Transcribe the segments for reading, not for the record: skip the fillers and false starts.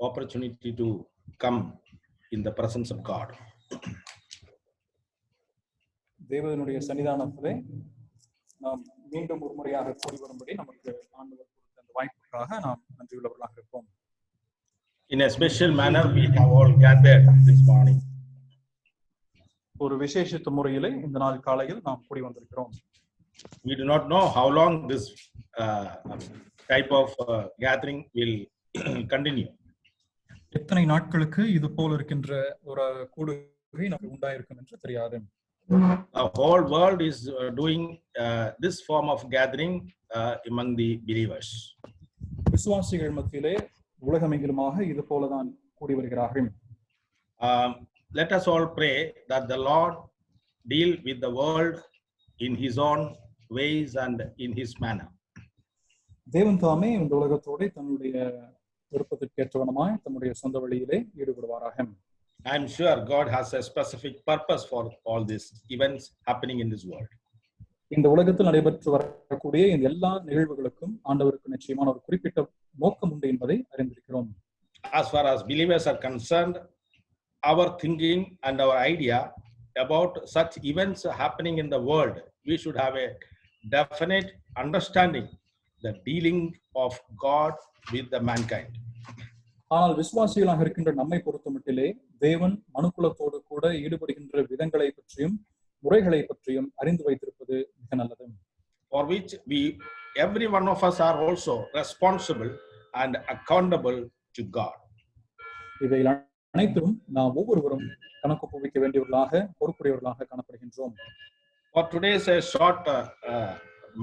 opportunity to come in the presence of God. தேவனுடைய சன்னிதானத்திலே நாம் மீண்டும் ஒரு முறையாக கூடி வரும்படி நமக்கு ஆண்டவர் கொடுத்த அந்த வாய்ப்புக்காக நாம் நன்றியுள்ளவர்களாக இருப்போம். In a special manner, we have all gathered this morning. ஒரு விசேஷித்த முறையிலே இந்த நாள் காலையில் நாம் கூடி வந்திருக்கிறோம். We do not know how long this type of gathering will continue. எத்தனை நாட்களுக்கு இது போல இருக்கின்ற ஒரு கூடுகை நமக்கு உண்டாயிருக்கும் என்று தெரியாது. The whole world is doing this form of gathering among the believers. விசுவாசிகள் மத்தியிலே உலகமெங்கிலுமாக இது போலதான் கூடி வருகிறார்கள். Let us all pray that the Lord deal with the world in his own ways and in his manner. தேவன் தாமே இந்த உலகத்தோடு தன்னுடைய விருப்பத்திற்கேற்றவனமாய் தன்னுடைய சொந்த வழியிலே ஈடுபடுவாராக. I am sure God has a specific purpose for all these events happening in this world. இந்த உலகத்தில் நடைபெற்று வரக்கூடிய இந்த எல்லா நிகழ்வுகளுக்கும் ஆண்டவருக்கு நிச்சயமான ஒரு குறிப்பிட்ட நோக்கம் உண்டு என்பதை அறிந்திருக்கிறோம். As far as believers are concerned, our thinking and our idea about such events happening in the world, we should have a definite understanding the dealing of God with the mankind. ஆனால் விசுவாசிகளாக இருக்கின்ற நம்மை பொறுத்தமட்டிலே தேவன் மனுக்குலத்தோடு கூட ஈடுபடுகின்ற விதங்களை பற்றியும் முறைகளை பற்றியும் அறிந்து வைத்திருப்பது மிக நல்லது. For which every one of us are also responsible and accountable to God. இவை அனைத்தும் நாம் ஒவ்வொருவரும் கணக்கு ஒப்புவிக்க வேண்டியவர்களாக பொறுப்புடையவர்களாக காணப்படுகின்றோம். For today's short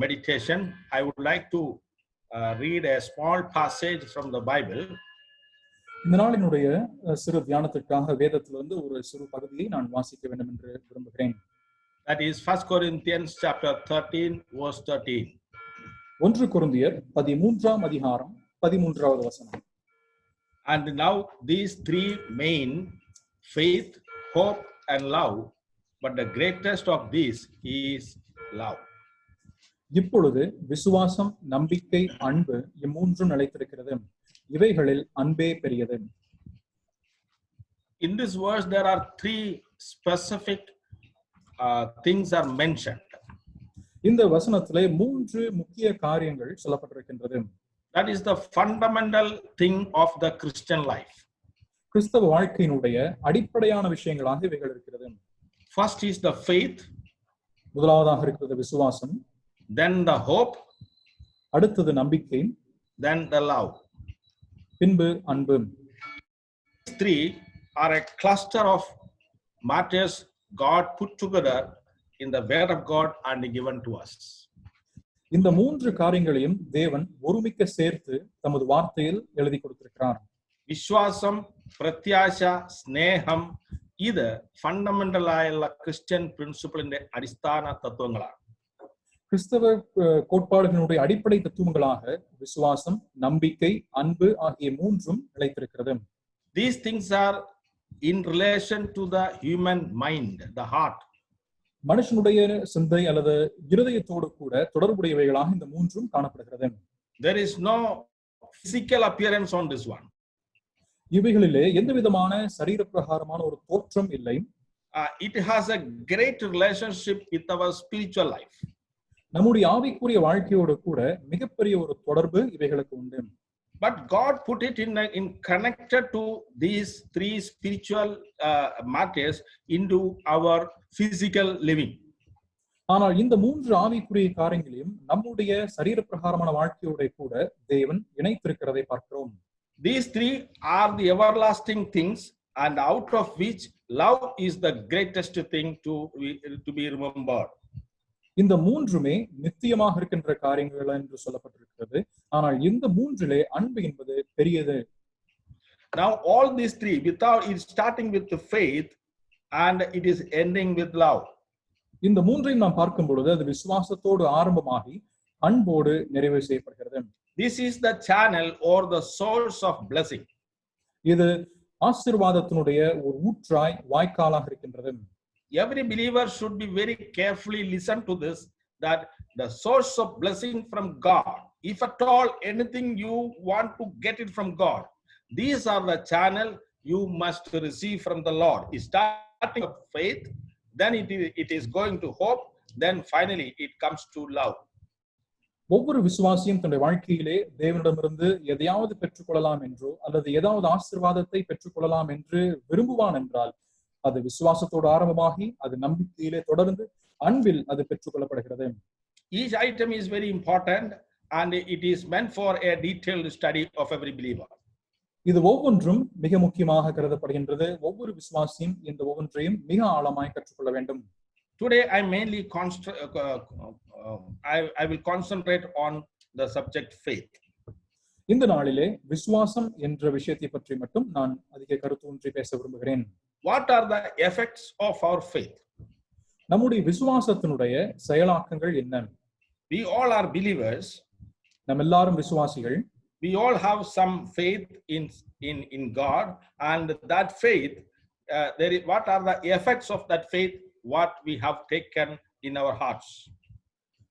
meditation, I would like to read a small passage from the Bible. இந்த நாளினுடைய சிறு தியானத்திற்காக வேதத்திலிருந்து ஒரு சிறு பகுதியை நான் வாசிக்க வேண்டும் என்று விரும்புகிறேன். That is 1 Corinthians chapter 13 verse 13. 1 கொரிந்தியர் 13ஆம் அதிகாரம் 13வது வசனம். And now these three main, faith, hope and love, but the greatest of these is love. இப்பொழுது விசுவாசம், நம்பிக்கை, அன்பு இம்மூன்றும் நிலைத்திருக்கிறது. இவைகளில் அன்பே பெரியது. In this verse there are three specific things are mentioned. இந்த வசனத்திலே மூன்று முக்கிய காரியங்கள் சொல்லப்பட்டிருக்கின்றது. That is the fundamental thing of the Christian life. கிறிஸ்தவ வாழ்க்கையினுடைய அடிப்படையான விஷயங்களாக இவைகள் இருக்கிறது. First is the faith, முதலாவதாக இருக்கிறது விசுவாசம், then the hope, அடுத்தது நம்பிக்கை, then the love. பின்பு அன்பு. These three are a cluster of matters God put together in the word of God and given to us. இந்த மூன்று காரியங்களையும் தேவன் ஒருமிக்க சேர்த்து தமது வார்த்தையில் எழுதி கொடுத்திருக்கிறார். விசுவாசம், பிரத்யாசா, ஸ்நேகம் இது ஃபண்டமெண்டல் ஆയുള്ള ക്രിസ്ത്യൻ പ്രിൻസിപ്പിളിന്റെ അടിസ്ഥാന തത്വങ്ങളാണ്. கிறிஸ்தவ கோட்பாடுகளுடைய அடிப்படை தத்துவங்களாக விசுவாசம், நம்பிக்கை, அன்பு ஆகிய மூன்றும் நிலைத்திருக்கிறது. These things are in relation to the human mind, the heart. மனுஷனுடைய சிந்தை அல்லது இருதயத்தோடு கூட தொடர்புடையவைகளாக இந்த மூன்றும் காணப்படுகிறது. There is no physical appearance on this one. இவைகளிலே எந்த விதமான சரீர பிரகாரமான ஒரு தோற்றம் இல்லை. It has a great relationship with our spiritual life. நம்முடைய ஆவிக்குரிய வாழ்க்கையோடு கூட மிகப்பெரிய ஒரு தொடர்பு இவைகளுக்கு உண்டு. But God put it in connected to these three spiritual matters into our physical living. ஆனால் இந்த மூன்று ஆவிக்குரிய காரியங்களையும் நம்முடைய சரீர பிரகாரமான வாழ்க்கையோட கூட தேவன் இணைத்திருக்கிறதை பார்க்கிறோம். These three are the everlasting things, and out of which love is the greatest thing to be remembered. இந்த மூன்றுமே நித்தியமாக இருக்கின்ற காரியங்கள் என்று சொல்லப்பட்டிருக்கிறது. ஆனால் இந்த மூன்றிலே அன்பு என்பது பெரியது. Now all these three, without it starting with the faith and it is ending with love. இந்த மூன்றையும் நாம் பார்க்கும் பொழுது அது விசுவாசத்தோடு ஆரம்பமாகி அன்போடு நிறைவு செய்யப்படுகிறது. This is the channel or the source of blessing. இது ஆசீர்வாதத்தினுடைய ஒரு ஊற்றாய் வாய்க்காலாக இருக்கின்றது. Every believer should be very carefully listen to this, that the source of blessing from God, if at all anything you want to get it from God, These are the channel you must receive from the Lord. It's starting of faith, then it is going to hope, then finally it comes to love. ஒவ்வொரு விசுவாசியும் தன்னுடைய வாழ்க்கையிலே தேவனிடமிருந்து எதையாவது பெற்றுக்கொள்ளலாம் என்றோ அல்லது ஏதாவது ஆசீர்வாதத்தை பெற்றுக்கொள்ளலாம் என்று விரும்புவான் என்றால் அது விசுவாசத்தோடு ஆரம்பமாகி அது நம்பிக்கையிலே தொடர்ந்து அன்பில் அது பெற்றுக்கொள்ளப்படுகிறது. Each item is very important and it is meant for a detailed study of every believer. இது ஒவ்வொன்றும் மிக முக்கியமாக கருதப்படுகின்றது. ஒவ்வொரு விசுவாசியும் இந்த ஒவ்வொன்றையும் மிக ஆழமாய் கற்றுக்கொள்ள வேண்டும். Today I mainly I will concentrate on the subject faith. இந்த நாளிலே விசுவாசம் என்ற விஷயத்தை பற்றி மட்டும் நான் அதிக கருத்தூன்றி பேச விரும்புகிறேன். What are the effects of our faith? நம்முடைய விசுவாசத்தினுடைய செயலாக்கங்கள் என்ன? We all are believers. நம்ம எல்லாரும் விசுவாசிகள். We all have some faith in God, and that faith, what are the effects of that faith? What we have taken in our hearts.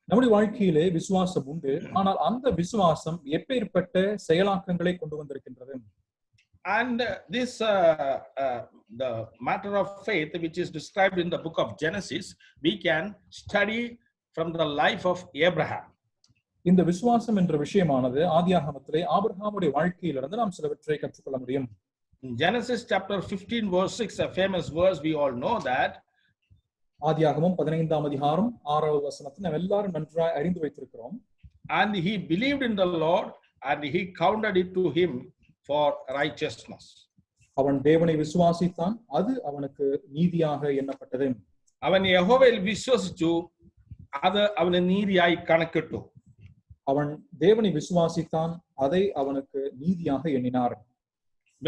நம்முடைய வாழ்க்கையிலே விசுவாசம் உண்டு, ஆனால் அந்த விசுவாசம் எப்பேற்பட்ட செயலாக்கங்களை கொண்டு வந்திருக்கின்றது? And this the matter of faith, which is described in the book of Genesis, we can study from the life of Abraham. இந்த விசுவாசம் என்ற விஷயமானது ஆதியாகமத்திலே ஆபிரகாமுடைய வாழ்க்கையிலிருந்து நாம் சிலவற்றை கற்றுக்கொள்ள முடியும். In Genesis chapter 15 verse 6, a famous verse, we all know that. ஆதியாகமம் 15ஆம் அதிகாரம் 6வது வசனத்தை நாம் எல்லாரும் நன்றாய் அறிந்து வைத்திருக்கிறோம். And he believed in the Lord and he counted it to him for righteousness. அவன் தேவனை விசுவாசித்தான், அது அவனுக்கு நீதியாக எண்ணப்பட்டது. அவன் யெகோவாவை விசுவாசித்து அது அவனை நீதியாய் கணக்கிட்டு. அவன் தேவனை விசுவாசித்தான், அதை அவனுக்கு நீதியாக எண்ணினார்.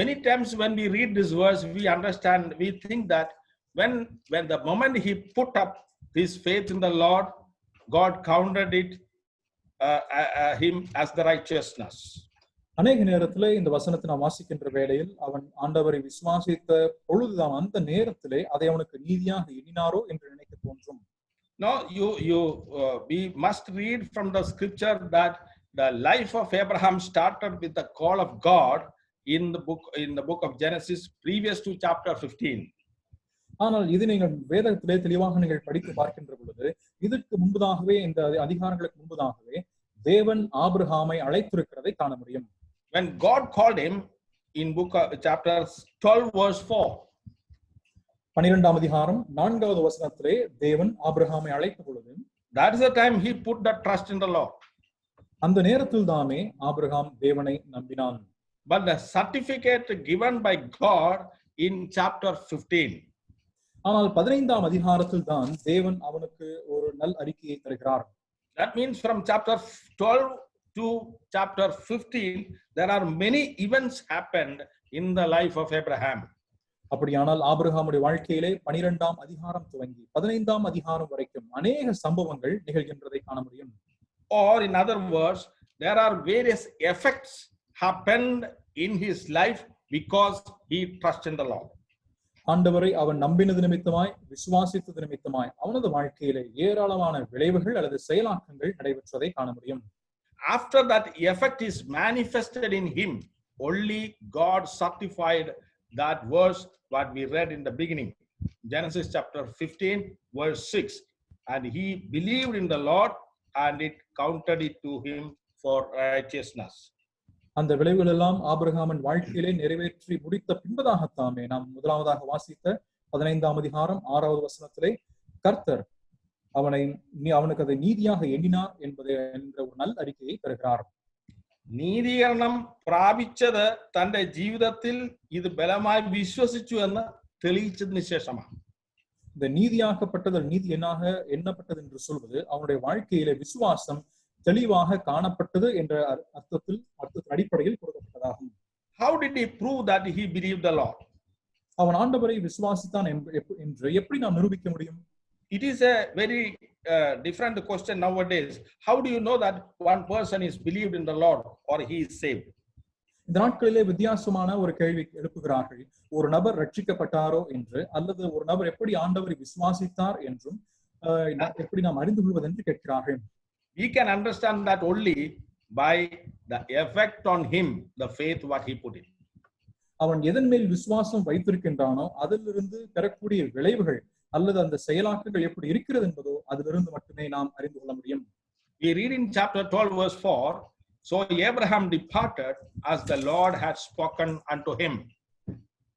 Many times when we read this verse, we understand, we think that when the moment he put up his faith in the Lord, God counted it him as the righteousness. அநேக நேரத்திலே இந்த வசனத்தை நாம் வாசிக்கின்ற வேளையில் அவன் ஆண்டவரை விசுவாசித்த பொழுதுதான் அந்த நேரத்திலே அதை அவனுக்கு நீதியாக எண்ணினாரோ என்று நினைக்க தோன்றும். No, we must read from the scripture that the life of Abraham started with the call of God in the book of Genesis, previous to chapter 15. ஆனால் இது நீங்கள் வேதத்திலே தெளிவாக நீங்கள் படித்து பார்க்கின்ற பொழுது இதற்கு முன்பதாகவே இந்த அதிகாரங்களுக்கு முன்பதாகவே தேவன் ஆபிரகாமை அழைத்திருக்கிறதை காண முடியும். When God called him in chapter 12 verse 4. 12ஆம் அதிகாரம் 4வது வசனத்திலே தேவன் ஆபிரகாமை அழைத்த பொழுது that is the time he put the trust in the Lord. அந்த நேரத்தில் தாமே ஆபிரகாம் தேவனை நம்பினான். But the certificate given by God in chapter 15. ஆனால் 15ஆம் அதிகாரத்தில் தான் தேவன் அவனுக்கு ஒரு நல் அறிக்கையை தருகிறார். That means from chapter 12 to chapter 15 there are many events happened in the life of Abraham. அப்படியானால் ஆபிரகாமுடைய வாழ்க்கையிலே 12ஆம் அதிகாரம் துவங்கி 15ஆம் அதிகாரம் வரைக்கும் அநேக சம்பவங்கள் நிகழ்கின்றதை காண முடியும். Or in other words, there are various effects happened in his life because he trusted in the Lord. ஆண்டவரை அவன் நம்பினது நிமித்தமாய் விசுவாசித்தது நிமித்தமாய் அவனது வாழ்க்கையிலே ஏராளமான விளைவுகள் அல்லது செயலாக்கங்கள் நடைபெற்றதை காண முடியும். After that effect is manifested in him, only God certified that verse what we read in the beginning, Genesis chapter 15 verse 6, and he believed in the Lord and it counted it to him for righteousness. அந்த விளைவுகள் எல்லாம் ஆபிரகாமின் வாழ்க்கையிலே நிறைவேற்றி முடித்த பின்பதாகத்தாமே நாம் முதலாவதாக வாசித்த 15ஆம் அதிகாரம் 6வது வசனத்திலே கர்த்தர் அவனுக்கு அதை நீதியாக எண்ணினார் என்ற ஒரு நல் அறிக்கையை தருகிறார். നീതീകരണം പ്രാപിച്ചത് തന്റെ ജീവിതത്തിൽ ഇത് ബലമായി വിശ്വസിച്ചു എന്ന് തെളിയിച്ചതിന് ശേഷമാണ്. இந்த நீதியாக்கப்பட்டது நீதி எண்ணப்பட்டது என்று சொல்வது அவனுடைய வாழ்க்கையிலே விசுவாசம் தெளிவாக காணப்பட்டது என்ற அர்த்தத்தின் அடிப்படையில் கொடுக்கப்பட்டதாகும். How did he prove that he believed the Lord? அவன் ஆண்டவரை விசுவாசித்தான் என்று எப்படி நாம் நிரூபிக்க முடியும்? It is a very different question nowadays. How do you know that one person is believed in the Lord or he is saved? இந்த நாட்களிலே வித்தியாசமான ஒரு கேள்வி எழுப்புகிறார்கள். ஒரு நபர் ரட்சிக்கப்பட்டாரோ என்று அல்லது ஒரு நபர் எப்படி ஆண்டவரை விசுவாசித்தார் என்றும் எப்படி நாம் அறிந்து கொள்வது என்று கேட்கிறார்கள். We can understand that only by the effect on him, the faith what he put in. அவன் எதன் மேல் விசுவாசம் வைத்திருக்கின்றானோ அதிலிருந்து பெறக்கூடிய விளைவுகள் அல்லது அந்த செயலாக்கங்கள் எப்படி இருக்கிறது என்பதோ அதிலிருந்து மட்டுமே நாம் அறிந்து கொள்ள முடியும். We read in chapter 12 verse 4, so Abraham departed as the Lord had spoken unto him.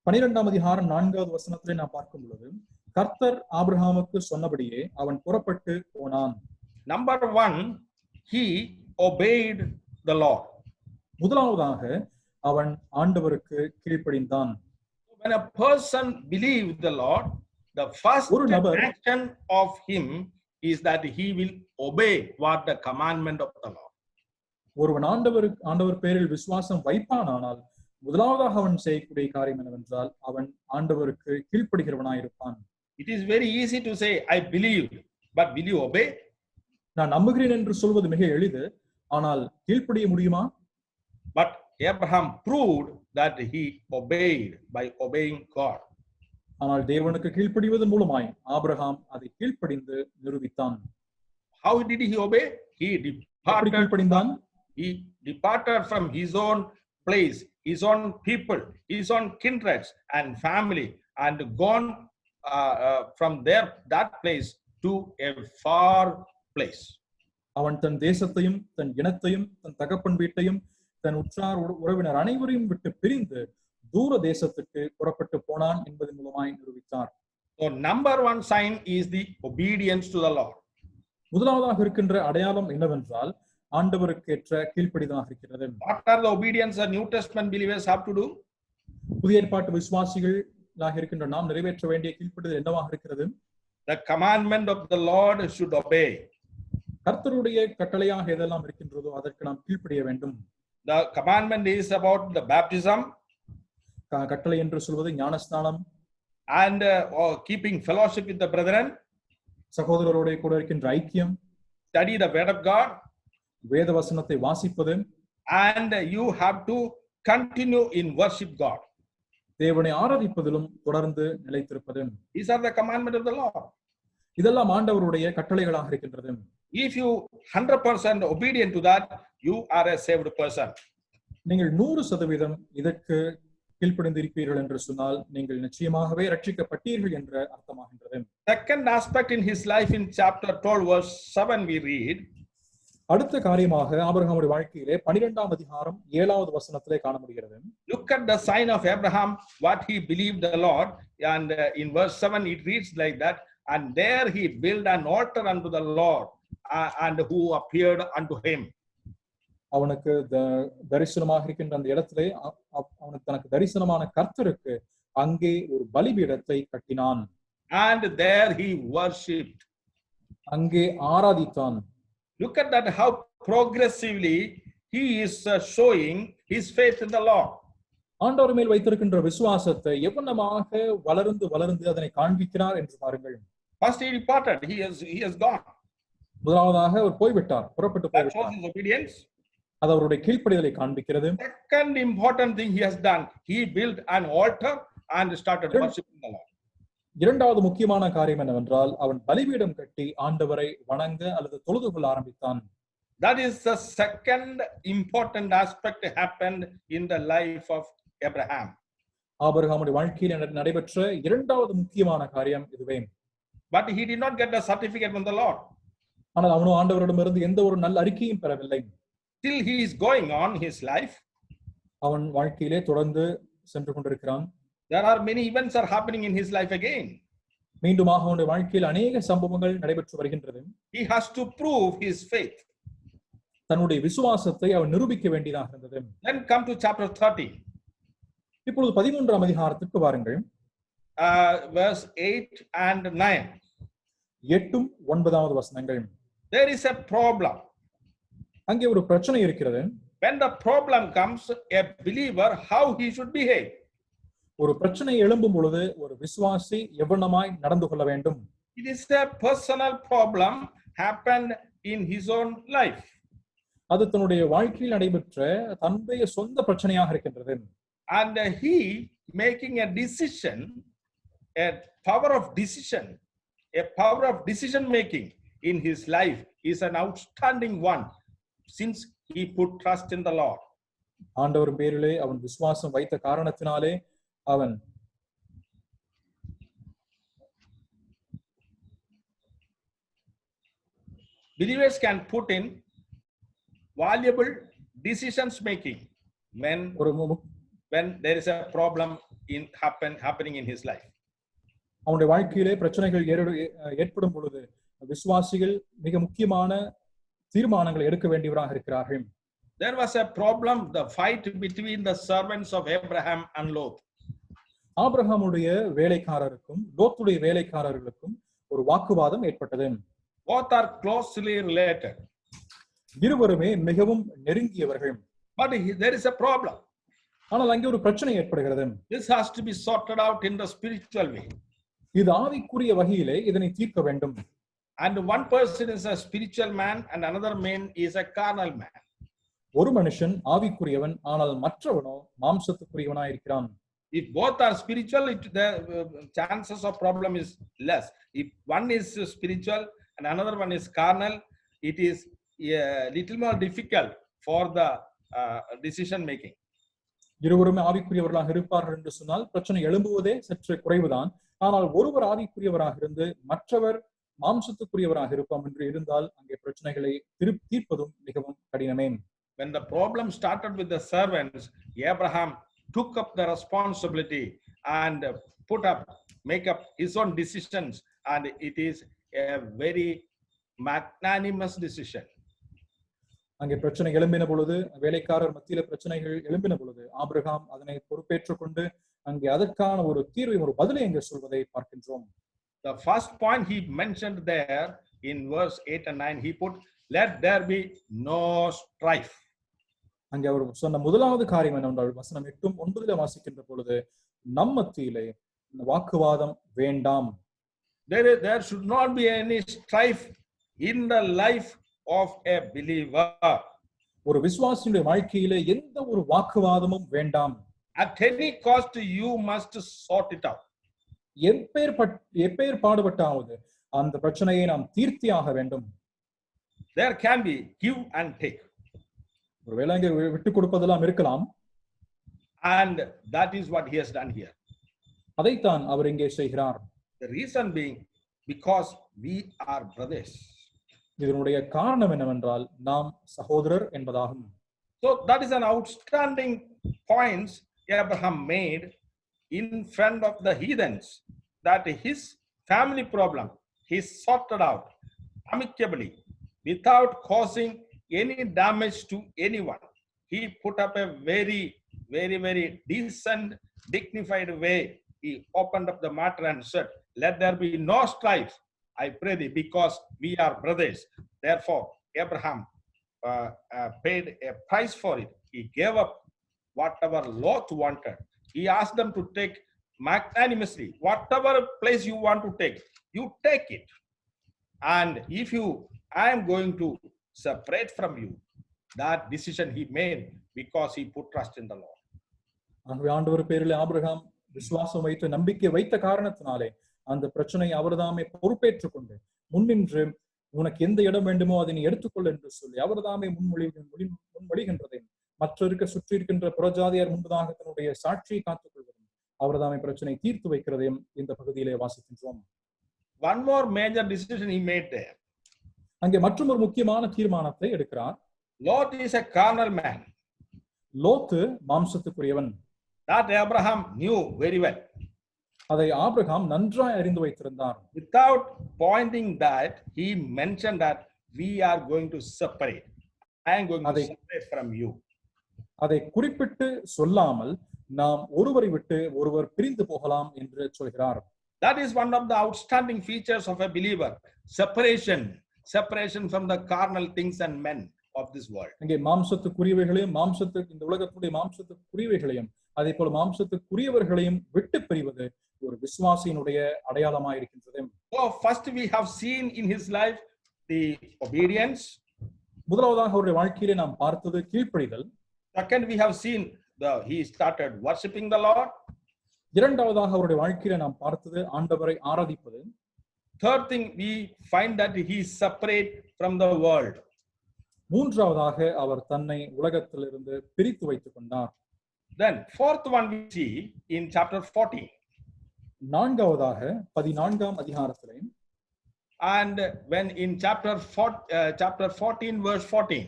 12ஆம் அதிகாரம் 4வது வசனத்திலே நாம் பார்க்கும் பொழுது கர்த்தர் ஆபிரகாமுக்கு சொன்னபடியே அவன் புறப்பட்டு போனான். Number 1, he obeyed the Lord. முதலாவதாக அவன் ஆண்டவருக்கு கீழ்ப்படிந்தான். When a person believes the Lord, the first action of him is that he will obey what the commandment of the Lord. ஒருவன் ஆண்டவர் பேரில் விசுவாசம் வைப்பானானால் முதலாவதாக அவன் செய்யக்கூடிய காரியம் என்னவென்றால் அவன் ஆண்டவருக்கு கீழ்ப்படுகிறவனாயிருப்பான். It is very easy to say I believe, but will you obey? நான் நம்புகிறேன் என்று சொல்வது மிக எளிது, ஆனால் கீழ்ப்படிய முடியுமா? But Abraham proved that he obeyed by obeying God. ஆனால் தேவனுக்கு கீழ்ப்படிவதன் மூலமாய் ஆபிரகாம் அதை கீழ்ப்படிந்து நிரூபித்தான். How did he obey? He departed from his own place, his own people, his own kindreds and family, and gone from that place to a far place. அவன் தன் தேசத்தையும் தன் இனத்தையும் தன் தகப்பன் வீட்டையும் தன் உற்றார் உறவினர் அனைவரையும் விட்டு பிரிந்து தூர தேசத்துக்கு புறப்பட்டு போனான் என்பதன் மூலமாய் நிரூபித்தார். So number 1 sign is the obedience to the Lord. முதலாவதாக இருக்கின்ற அடையாளம் என்னவென்றால் ஆண்டவருக்கு ஏற்ற கீழ்ப்படிதலாக இருக்கிறது. What are the obedience the New Testament believers have to do? புதிய ஏற்பாட்டு விசுவாசிகளாக இருக்கின்ற நாம் நிறைவேற்ற வேண்டிய கீழ்ப்படிதல் என்னவாக இருக்கிறது? The commandment of the Lord should obey. கர்த்தருடைய கட்டளையாக எதெல்லாம் இருக்கின்றதோ அதற்கு நாம் கீழ்ப்படிய வேண்டும். The commandment is about the baptism. கட்டளை என்று சொல்வது ஞானஸ்நானம். And keeping fellowship with the brethren. சகோதரரோடு கூட இருக்கின்ற ஐக்கியம். Study the word of God. வேத வசனத்தை வாசிப்பது. And you have to continue in worship God. தேவனை ஆராதிப்பதிலும் தொடர்ந்து நிலைத்திருப்பது. These are the commandment of the Lord. இதெல்லாம் ஆண்டவருடைய கட்டளைகளாக இருக்கின்றது. If you 100% obedient to that, you are a saved person. நீங்கள் 100% இதற்கு கீழ்ப்படிந்திருப்பீர்கள் என்று சொன்னால் நீங்கள் நிச்சயமாகவே ரட்சிக்கப்பட்டீர்கள் என்ற அர்த்தமாகின்றது. Second aspect in his life in chapter 12 verse 7 we read. அடுத்த காரியமாக ஆபிரகாமுடைய வாழ்க்கையிலே 12ஆம் அதிகாரம் 7வது வசனத்திலே காண முடிகிறது. Look at the sign of Abraham, what he believed the Lord, and in verse 7 it reads like that, and there he built an altar unto the Lord, and who appeared unto him. அவனுக்கு தரிசனமாக இருக்கின்ற அந்த இடத்திலே அவனுக்கு தனக்கு தரிசனமான கர்த்தருக்கு அங்கே ஒரு பலிபீடத்தை கட்டினான். And there he worshipped. அங்கே ஆராதித்தான். Look at that, how progressively he is showing his faith in the Lord. ஆண்டவர் மேல் வைத்திருக்கின்ற விசுவாசத்தை எவ்வளமாக வளர்ந்து வளர்ந்து அதனை காண்பிக்கிறார் என்று பாருங்கள். First he departed, he has gone. முதலாவதாக அவர் போய்விட்டார், புறப்பட்டு போய்விட்டார். His obedience. அது அவருடைய கீழ்ப்படிதலை காண்பிக்கிறது. Second important thing he has done, he built an altar and started worshiping the Lord. இரண்டாவது முக்கியமான காரியம் என்னவென்றால் அவன் பலிபீடம் கட்டி ஆண்டவரை வணங்க அல்லது தொழுது கொள்ள ஆரம்பித்தான். That is the second important aspect happened in the life of Abraham. ஆபிரகாமுடைய வாழ்க்கையில் நடைபெற்ற இரண்டாவது முக்கியமான காரியம் இதுவே. But he did not get the certificate from the Lord. ஆனால் அவனோ ஆண்டவரிடமிருந்து எந்த ஒரு நல்ல அறிக்கையும் பெறவில்லை. Still he is going on his life. அவன் வாழ்க்கையிலே தொடர்ந்து சென்று கொண்டிருக்கிறான். There are many events are happening in his life again. மீண்டுமாக அவனுடைய வாழ்க்கையில் अनेक சம்பவங்கள் நடைபெற்று வருகின்றது. He has to prove his faith. தன்னுடைய விசுவாசத்தை அவன் நிரூபிக்க வேண்டியதாக இருந்தது. Then come to chapter 30. இப்பொழுது 13ஆம் அதிகாரத்துக்கு வாருங்கள். Verse 8 and 9. 8 9வது வசனங்கள். There is a problem. அங்கே ஒரு பிரச்சனை இருக்கிறது. When the problem comes, a believer how he should behave. ஒரு பிரச்சனை எழும்பும் பொழுது ஒரு விசுவாசி எவ்வளமாய் நடந்து கொள்ள வேண்டும்? It is a personal problem happened in his own life. அது தன்னுடைய வாழ்க்கையில் நடைபெற்ற தன்னுடைய சொந்த பிரச்சனையாக இருக்கின்றது. And he making a decision, a power of decision making in his life is an outstanding one since he put trust in the Lord. ஆண்டவர் பேரிலே அவன் விசுவாசம் வைத்த காரணத்தினாலே அவன் believers can put in valuable decisions making when ஒரு there is a problem happening in his life. அவனுடைய வாழ்க்கையிலே பிரச்சனைகள் ஏற்படும் பொழுது விசுவாசிகள் மிக முக்கியமான தீர்மானங்களை எடுக்க வேண்டியவராக இருக்கிறார்கள். There was a problem, the fight between the servants of Abraham and Lot. ஆபிரகாமுடைய வேலைக்காரருக்கும் லோத்துடைய வேலைக்காரர்களுக்கும் ஒரு வாக்குவாதம் ஏற்பட்டது. Both are closely related. இருவருமே மிகவும் நெருங்கியவர்கள். But there is a problem. ஆனால் அங்கே ஒரு பிரச்சனை ஏற்படுகிறது. This has to be sorted out in the spiritual way. இது ஆவிக்குரிய வகையிலே இதனை தீர்க்க வேண்டும். And one person is a spiritual man and another man is a carnal man. ஒரு மனுஷன் ஆவிக்குரியவன் ஆனால் மற்றவனோ மாம்சத்துக்குரியவனாய் இருக்கிறான். If both are spiritual, the chances of problem is less. If one is spiritual and another one is carnal, it is a little more difficult for the decision making. இருவருமே ஆவிக்குரியவர்களாக இருப்பார்கள் என்று சொன்னால் பிரச்சனை எழும்புவதே சற்று குறைவுதான். ஆனால் ஒருவர் ஆவிக்குரியவராக இருந்து மற்றவர் மாம்சத்துக்குரியவராக இருப்பாம் என்று இருந்தால் அங்கே பிரச்சனைகளை தீர்ப்பதும் மிகவும் கடினமே. When the problem started with the servants, Abraham took up the responsibility and make up his own decisions, and it is a very magnanimous decision. அங்கே பிரச்சனை எழும்பின பொழுது வேலைக்காரர் மத்தியில பிரச்சனைகள் எழும்பின பொழுது ஆபிரகாம் அதனை பொறுப்பேற்றுக் கொண்டு அங்கே அதற்கான ஒரு தீர்வை ஒரு பதிலை அங்கே சொல்வதை பார்க்கின்றோம். The first point he mentioned there in verse 8 and 9, he put, let there be no strife. அங்கே அவர் சொன்ன முதலாவது காரியம் என்னவென்றால் வசனம் 8-9 வாசிக்கின்ற பொழுது நம் மத்தியிலே வாக்குவாதம் வேண்டாம். There should not be any strife in the life of a believer. ஒரு விசுவாசியுடைய வாழ்க்கையிலே எந்த ஒரு வாக்குவாதமும் வேண்டாம். At any cost you must sort it out. எப்பேர் பாடுபட்டாவது அந்த பிரச்சனையை நாம் தீர்த்தியாக வேண்டும். There can be give and take. ஒருவேளை அங்கே விட்டு கொடுப்பதெல்லாம் இருக்கலாம். And that is what he has done here. அதைத்தான் அவர் இங்கே செய்கிறார். The reason being because we are brothers. இதனுடைய காரணம் என்னவென்றால் நாம் சகோதரர் என்பதாகும். So that is an outstanding point Abraham made in front of the heathens, that his family problem he sorted out amicably without causing any damage to anyone. He put up a very, very, very decent, dignified way. He opened up the matter and said, let there be no strife, I pray thee, because we are brothers. Therefore, Abraham paid a price for it. He gave up whatever Lot wanted. He asked them to take magnanimously. Whatever place you want to take, you take it. And if I am going to separate from you, that decision he made because he put trust in the Lord. ஆண்டவர் பேரிலே Abraham விசுவாசம் வைத்து நம்பிக்கை வைத்த காரணத்தினாலே அந்த பிரச்சனையை அவர்தாமே பொறுப்பேற்றுக் கொண்டு முன்னின்று உனக்கு எந்த இடம் வேண்டுமோ அதை நீ எடுத்துக்கொள் என்று சொல்லி அவர்தாமே முன்மொழிகின்றதை மற்ற சுற்றி இருக்கின்ற புறஜாதியார் முன்பதாக தன்னுடைய சாட்சியை காத்துக் கொள்வதும் அவர்தாமே பிரச்சனை தீர்த்து வைக்கிறதையும் இந்த பகுதியிலே வாசிக்கின்றோம். One more major decision he made there. அங்கே மற்றும் ஒரு முக்கியமான தீர்மானத்தை எடுக்கிறார். Lot is a carnal man. Lot மாம்சத்துக்குரியவன். That Abraham knew very well. அதை ஆபிரகாம் நன்றாய் அறிந்து வைத்திருந்தார். Without pointing that, he mentioned that we are going to separate. I am going to separate from you. அதை குறிப்பிட்டு சொல்லாமல் நாம் ஒருவரை விட்டு ஒருவர் பிரிந்து போகலாம் என்று சொல்கிறார். That is one of the outstanding features of a believer. Separation from the carnal things and men of this world. அங்கே மாம்சத்துக்குரியவைகளையும் இந்த உலகத்துடைய மாம்சத்துக்குரியவைகளையும் அதே போல மாம்சத்துக்குரியவர்களையும் விட்டு பிரிவது ஒரு விசுவாசியினுடைய அடையாளமாக இருக்கின்றது. So first we have seen in his life the obedience. முதலாவதாக அவருடைய வாழ்க்கையிலே நாம் பார்த்தது கீழ்ப்படிதல். Second we have seen he started worshiping the Lord. இரண்டாவதாக அவருடைய வாழ்க்கையிலே நாம் பார்த்தது ஆண்டவரை ஆராதிப்பது. Third thing we find that he is separate from the world. மூன்றாவதாக அவர் தன்னை உலகத்திலிருந்து பிரித்து வைத்துக் கொண்டார். Then fourth one we see in chapter 14. நான்காவதாக 14ஆம் அதிகாரத்திலே, And when in chapter 14 verse 14.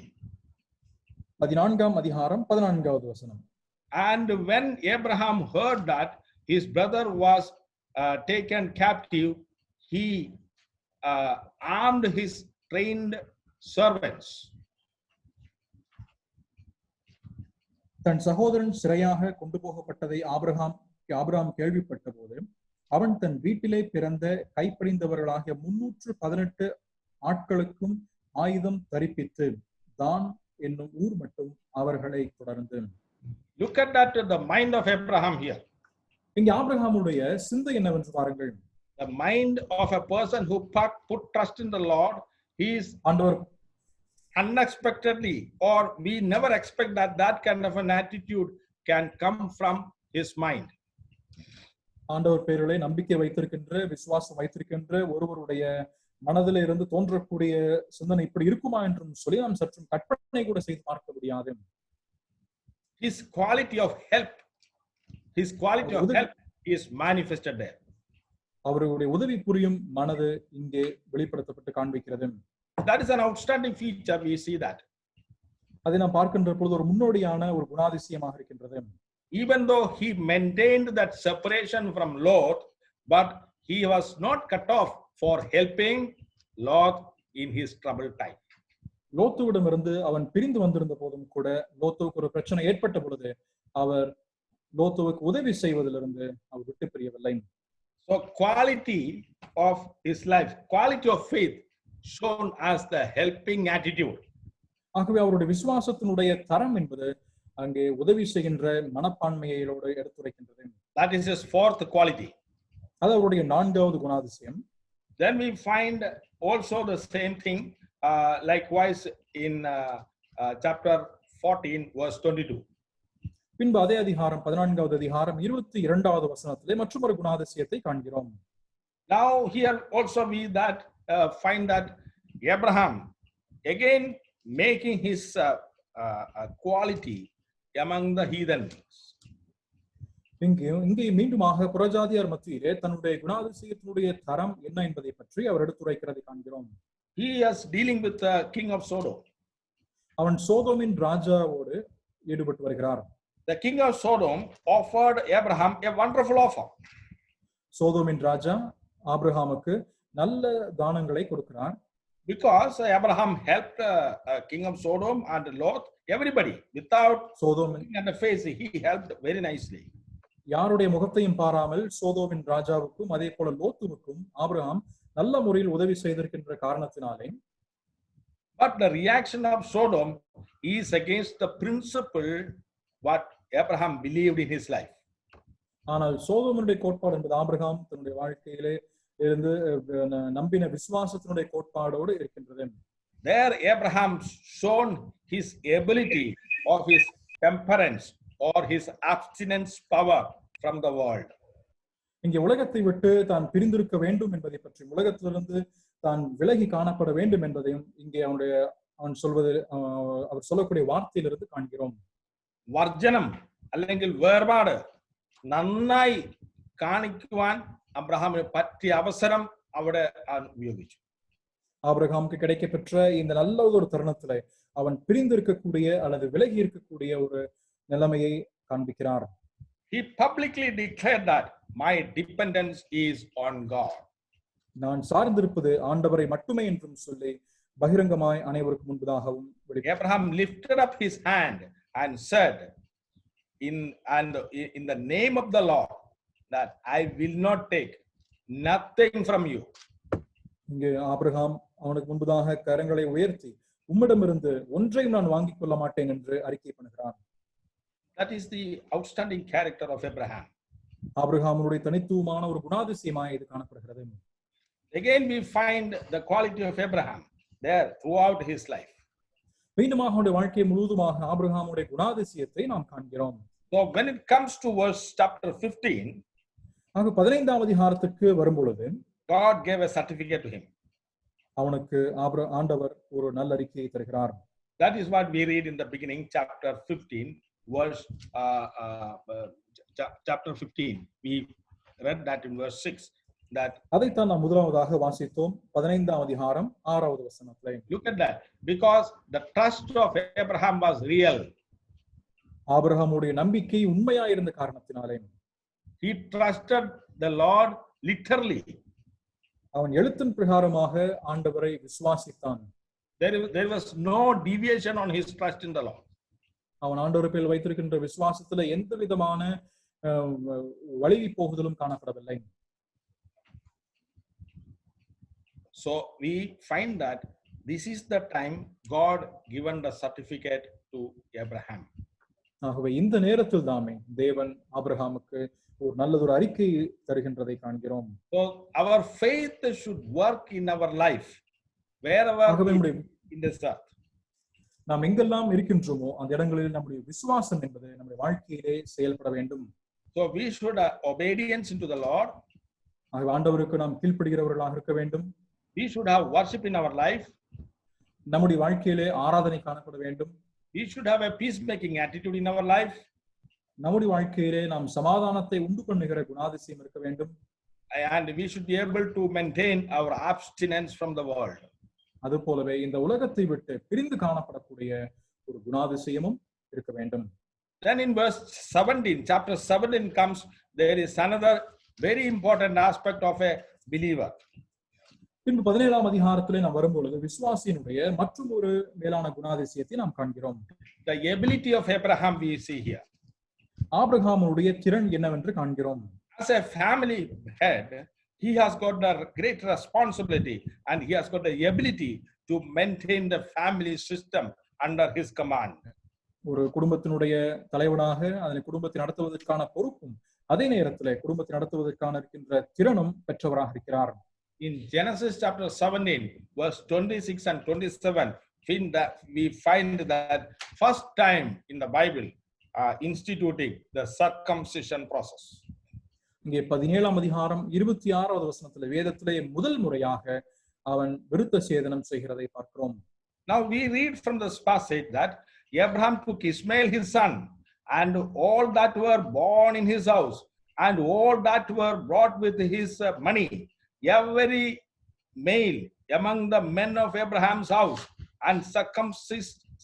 14ஆம் அதிகாரம் 14வது வசனம். And when Abraham heard that his brother was taken captive, he armed his trained servants. தன் சகோதரன் சிறையாக கொண்டு போகப்பட்டதை ஆபிரகாம் கேள்விப்பட்ட போது அவன் தன் வீட்டிலே பிறந்த கைப்படிந்தவர்களாகிய 318 ஆட்களுக்கும் ஆயுதம் தரிப்பித்து தான் என்னும் ஊர் மட்டும் அவர்களை தொடர்ந்து. Look at that, the mind of Abraham here. இங்கே ஆபிரகாமுடைய சிந்தை என்னவென்று பாருங்கள். The mind of a person who put trust in the Lord, he is ஆண்டவர் unexpectedly, or we never expect that kind of an attitude can come from his mind. ஆண்டவர் பேரிலே நம்பிக்கை வைத்திருக்கின்ற, விசுவாசம் வைத்திருக்கின்ற ஒருவருடைய மனதில இருந்து தோன்றக்கூடிய சிந்தனை இப்படி இருக்குமா என்றும் சொல்லி நாம் சற்றும் கற்பனை கூட செய்து பார்க்க முடியாது. His quality of help is manifested there. அவருடைய உதவி புரியும் மனது இங்கே வெளிப்படுத்தப்பட்டு காண்பிக்கிறது. That is an outstanding feature. We see that. அதை நாம் பார்க்கின்ற பொழுது ஒரு முன்னோடியான ஒரு குணாதிசயமாக இருக்கின்றது. Even though he maintained that separation from Lot, but he was not cut off for helping Lot in his troubled time. லோத்துவிடமிருந்து அவன் பிரிந்து வந்திருந்த போதும் கூட லோத்துவுக்கு ஒரு பிரச்சனை ஏற்பட்ட பொழுது அவர் லோத்துவுக்கு உதவி செய்வதிலிருந்து அவர் விட்டு பிரியவில்லை. So quality of his life, quality of faith shown as the helping attitude. ஆகவே அவருடைய விசுவாசத்தினுடைய தரம் என்பது அங்கே உதவி செய்கின்ற மனப்பான்மையோடு எடுத்துரைக்கின்றது. That is his fourth quality. அது அவருடைய நான்காவது குணாதிசயம். Then we find also the same thing likewise in chapter 14 verse 22. பின்பு அதே அதிகாரம் 14வது அதிகாரம் 22வது வசனத்திலே மற்றொரு குணாதிசயத்தை காண்கிறோம். Now here also we find that Abraham again making his quality among the heathen. இங்கே மீண்டுமாக புறஜாதியார் மத்தியிலே தன்னுடைய குணாதிசயத்தினுடைய தரம் என்ன என்பதை பற்றி அவர் எடுத்துரைக்கிறதை காண்கிறோம். He is dealing with the king of Sodom. அவன் சோதோமின் ராஜாவோடு ஈடுபட்டு வருகிறார். The king of Sodom offered Abraham a wonderful offer. சோதோமின் ராஜா ஆபிரகாமுக்கு நல்ல தானங்களை கொடுக்கிறார். Because Abraham helped king of Sodom and Lot, everybody without Sodom at the face, he helped very nicely. யாருடைய முகத்தையும் பாராமல் சோதோமின் ராஜாவுக்கும் அதே போல லோத்துவுக்கும் ஆபிரகாம் நல்ல முறையில் உதவி செய்திருக்கின்ற காரணத்தினாலே, but the reaction of Sodom is against the principle what Abraham believed in his life. ஆனால் சோதோமினுடைய கோட்பாடு என்பது ஆபிரகாம் தன்னுடைய வாழ்க்கையிலே இருந்து நம்பின விசுவாசத்தினுடைய கோட்பாடோடு இருக்கின்றது. There Abraham shown his ability of his temperance or his abstinence power from the world. இங்கே உலகத்தை விட்டு தான் பிரிந்திருக்க வேண்டும் என்பதை பற்றி, உலகத்திலிருந்து தான் விலகி காணப்பட வேண்டும் என்பதையும் இங்கே அவர் சொல்லக்கூடிய வார்த்தையிலிருந்து காண்கிறோம். വർജനം അല്ലെങ്കിൽ വേർപാട് നന്നായി കാണിക്കുവാൻ അബ്രഹാമിന് പറ്റിയ അവസരം അവിടെ ഉപയോഗിച്ചു. ஆபிரகாமுக்கு கிடைக்கப்பெற்ற இந்த நல்ல ஒரு தருணத்திலே அவன் பிரிந்து இருக்கக்கூடிய அல்லது விலகி இருக்கக்கூடிய ஒரு நிலைமையை காண்பிக்கிறார். He publicly declared that my dependence is on God. நான் சார்ந்திருப்பது ஆண்டவரை மட்டுமே என்றும் சொல்லி பகிரங்கமாய் அனைவருக்கு முன்பதாகவும் Abraham lifted up his hand and said in the name of the Lord that I will not take nothing from you. இங்கே ஆபிரகாம் அவனுக்கு முன்பதாக கரங்களை உயர்த்தி உம்மிடமிருந்து ஒன்றையும் நான் வாங்கிக் கொள்ள மாட்டேன் என்று அறிக்கை பண்ணுகிறான். That is the outstanding character of Abraham. ஆபிரகாமுடைய தனித்துவமான ஒரு குணாதிசயமாய் இது காணப்படுகிறது. Again we find the quality of Abraham there throughout his life. மீண்டுமாக அவனுடைய வாழ்க்கை முழுவதுமாக ஆபிரகாமுடைய குணாதிசயத்தை நாம் காண்கிறோம். So when it comes to verse chapter 15, ஆக 15ஆம் அதிகாரத்துக்கு வரும்பொழுது God gave a certificate to him. அவனுக்கு ஆண்டவர் ஒரு நல்ல அறிக்கையை தருகிறார். That is what we read in the beginning, chapter 15, verse chapter 15. We read that in verse 6. That அதைத்தான் நாம் முதலாவதாக வாசித்தோம் 15ஆம் அதிகாரம் 6வது வசனத்திலே. Look at that. Because the trust of Abraham was real. ஆபிரகாமுடைய நம்பிக்கை உண்மையாயிருந்த காரணத்தினாலே He trusted the Lord literally. அவன் எழுத்தின் பிரகாரமாக ஆண்டவரை விசுவாசித்தான். There was no deviation on his trust in the Lord. அவன் ஆண்டவர் பேரில் வைத்திருக்கின்ற விசுவாசத்துல எந்த விதமான வழுவி போகுதலும் காணப்படவில்லை. So we find that this is the time God given the certificate to Abraham. ஆகவே இந்த நேரத்தில் தாமே தேவன் ஆபிரகாமுக்கு ஒரு நல்லதொரு அறிக்கை தருகின்றதை காண்கிறோம். So our faith should work in our life wherever in this earth. நாம் எங்கெல்லாம் இருக்கின்றோமோ அந்த இடங்களில் நம்முடைய விசுவாசம் என்பது நம்முடைய வாழ்க்கையிலே செயல்பட வேண்டும். So we should obedience into the Lord. ஆகவே ஆண்டவருக்கு நாம் கீழ்ப்படுகிறவர்களாக இருக்க வேண்டும். We should have worship in our life. நம்முடைய வாழ்க்கையிலே ஆராதனை காணப்பட வேண்டும். We should have a peacemaking attitude in our life. நம்முடைய வாழ்க்கையிலே நாம் சமாதானத்தை உண்டு பண்ணுகிற குணாதிசயம் இருக்க வேண்டும். And we should be able to maintain our abstinence from the world. அது போலவே இந்த உலகத்தை விட்டு பிரிந்து காணப்படக்கூடிய ஒரு குணாதிசயமும் இருக்க வேண்டும். Then in verse 17, chapter 17 comes, there is another very important aspect of a believer. பின்பு 17ஆம் அதிகாரத்திலே நாம் வரும்பொழுது விசுவாசியினுடைய மற்றும் ஒரு மேலான குணாதிசயத்தை நாம் காண்கிறோம். The ability of Abraham we see here. ஆபிரகாமுடைய திறன் என்னவென்று காண்கிறோம். As a family head, he has got the great responsibility and he has got the ability to maintain the family system under his command. ஒரு குடும்பத்தினுடைய தலைவனாக அதனை குடும்பத்தை நடத்துவதற்கான பொறுப்பும் அதே நேரத்திலே குடும்பத்தை நடத்துவதற்கான இருக்கின்ற திறனும் பெற்றவராக இருக்கிறார். In Genesis chapter 17, verse 26 and 27, we find that first time in the Bible instituting the circumcision process. இங்கே 17ஆம் அதிகாரம் 26வது வசனத்திலே வேதத்திலே முதல் முறையாக அவன் விருத்த சேதனம் செய்கிறதை பார்க்கிறோம். Now we read from this passage that Abraham took Ishmael his son and all that were born in his house and all that were brought with his money, every male among the men of Abraham's house, and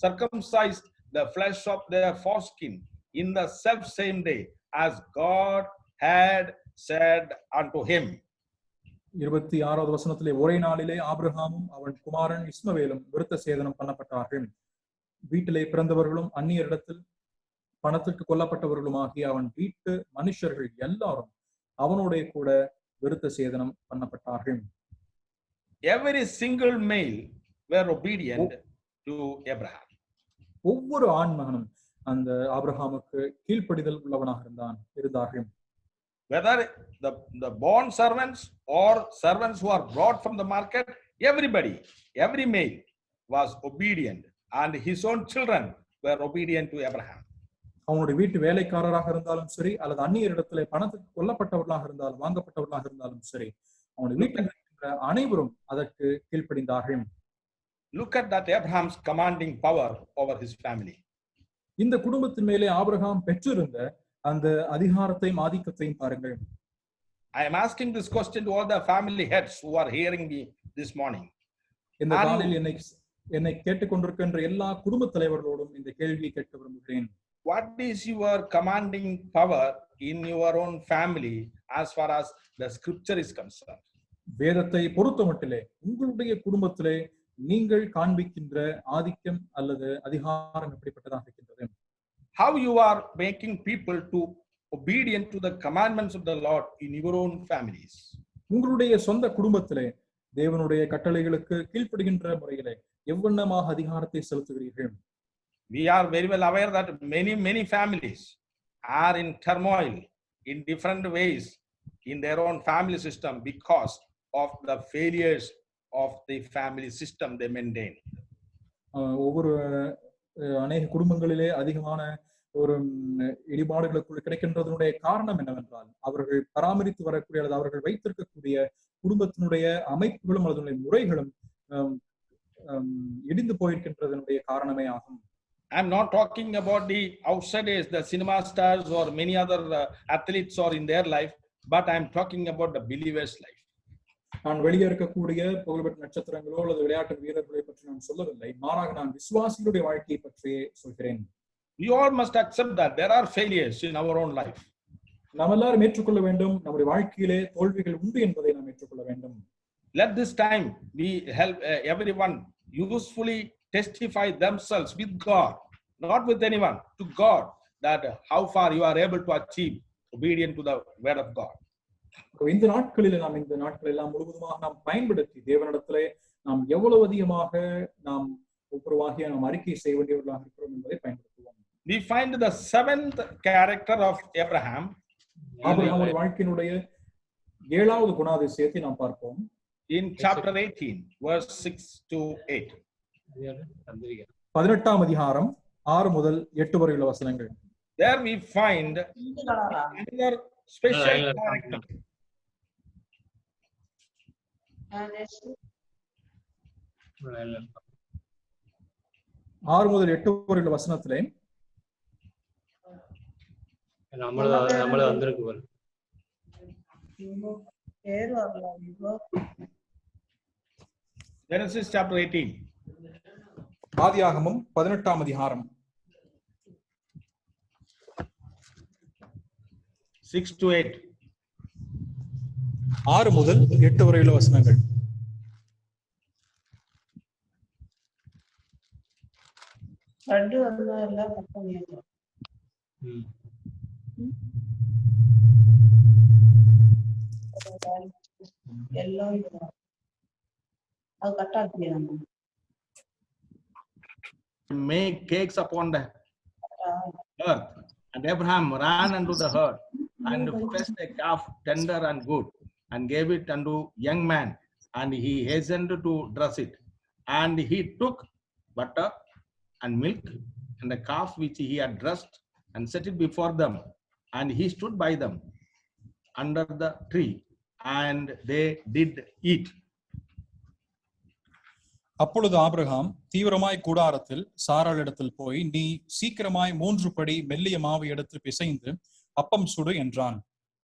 circumcised the flesh of their foreskin in the self same day as God had said unto him. 26வது வசனத்திலே ஒரே நாளிலே ஆபிரகாமும் அவன் குமாரன் இஸ்மவேலும் விருத்த சேதனம் பண்ணப்பட்டார்கள். வீட்டிலே பிறந்தவர்களும் அந்நியரிடத்தில் பணத்திற்கு கொல்லப்பட்டவர்களுமாகிய அவன் வீட்டு மனுஷர்கள் எல்லாரும் அவனோட கூட விருத்த சேதனம் பண்ணப்பட்டார்கள். Every single male were obedient to Abraham. ஒவ்வொரு ஆண்மகனும் அந்த ஆபிரகாமுக்கு கீழ்ப்படிதல் உள்ளவனாக இருந்தார்கள். Whether the born servants or servants who are brought from the market, every male was obedient and his own children were obedient to Abraham. அவனுடைய வீட்டு வேலைக்காரராக இருந்தாலும் சரி அல்லது அந்நியரிடத்திலே பணத்துக்கு கொல்லப்பட்டவர்களாக இருந்தாலும் வாங்கப்பட்டவர்களாக இருந்தாலும் சரி அவனுடைய வீட்டில் இருக்கிற அனைவரும் அதற்கு கீழ்ப்படிந்தார்கள். Look at that Abraham's commanding power over his family. இந்த குடும்பத்தின் மேலே ஆபிரகாம் பெற்றிருந்த அந்த அதிகாரத்தையும் ஆதிக்கத்தையும் பாருங்கள். I am asking this question to all the family heads who are hearing me this morning. இந்த நாளில் என்னை கேட்டுக்கொண்டிருக்கின்ற எல்லா குடும்ப தலைவர்களோடும் இந்த கேள்வியை கேட்க விரும்புகிறேன். What is your commanding power in your own family as far as the scripture is concerned? வேதத்தை பொறுத்தமட்டிலே உங்களுடைய குடும்பத்திலே நீங்கள் காண்பிக்கின்ற ஆதிக்கம் அல்லது அதிகாரம் எப்படிப்பட்டதாக இருக்கின்றது? How you are making people to obedient to the commandments of the Lord in your own families? உங்களுடைய சொந்த குடும்பத்திலே தேவனுடைய கட்டளைகளுக்கு கீழ்ப்படுகின்ற முறையிலே எவ்வண்ணமாக அதிகாரத்தை செலுத்துகிறீர்கள்? We are very well aware that many families are in turmoil in different ways in their own family system because of the failures of the family system they maintain. ஒவ்வொரு அநேக குடும்பங்களிலே அதிகமான ஒரு இடிபாடுகளுக்குள் கிடைக்கின்றதனுடைய காரணம் என்னவென்றால் அவர்கள் பராமரித்து வரக்கூடிய அல்லது அவர்கள் வைத்திருக்கக்கூடிய குடும்பத்தினுடைய அமைப்புகளும் அதனுடைய முறைகளும் இடிந்து போயிருக்கின்றதனுடைய காரணமே ஆகும். I'm not talking about the outsiders, the cinema stars or many other athletes or in their life, but I'm talking about the believers' life. நான் வெளியே இருக்கக்கூடிய புகழ்பெற்ற நட்சத்திரங்களோ அல்லது விளையாட்டு வீரர்களை பற்றி நான் சொல்லவில்லை, மாறாக நான் விசுவாசிகளுடைய வாழ்க்கையை பற்றியே சொல்கிறேன். We all must accept that there are failures in our own life. நாம் எல்லாரும் ஏற்றுக்கொள்ள வேண்டும், நம்முடைய வாழ்க்கையிலே தோல்விகள் உண்டு என்பதை நாம் ஏற்றுக்கொள்ள வேண்டும். Let this time we help everyone usefully testify themselves with God, not with anyone, to God, that how far you are able to achieve obedient to the word of God. இந்த நாட்களில் நாம் இந்த நாட்கள் எல்லாம் முழுவதுமாக நாம் பயன்படுத்தி தேவனிடத்திலே நாம் எவ்வளவு அதிகமாக நாம் ஒவ்வொருவாகிய நாம் அறிக்கை செய்ய வேண்டியவர்களாக இருக்கிறோம் என்பதை பயன்படுத்துவோம். We find the seventh character of Abraham. ஆபிரகாமுடைய வாழ்க்கையினுடைய 7வது குணாதிசயத்தை நாம் பார்ப்போம். In chapter 18, verse 6 to 8. 18ஆம் அதிகாரம் 6 முதல் 8 வரை உள்ள வசனங்கள். There we find another special character. 6 முதல் 8 வரை உள்ள வசனத்திலே நம்மள வந்திருக்கு பாரு. Genesis chapter 18. ஆதியாகமம் 18ஆம் அதிகாரம் 6 to 8. 6 முதல் 8 வரை உள்ள வசனங்கள். Make cakes upon the earth. And Abraham ran unto the herd and fetched a calf tender and good, and gave it unto young man, and he hastened to dress it. And he took butter and milk and the calf which he had dressed, and set it before them. And he stood by them under the tree, and they did eat. அப்பொழுது Abraham தீவிரமாய் கூடாரத்தில் சாராளிடத்தில் போய், நீ சீக்கிரமாய் 3 படி மெல்லிய மாவு எடுத்து பிசைந்து அப்பம் சுடு என்றான்.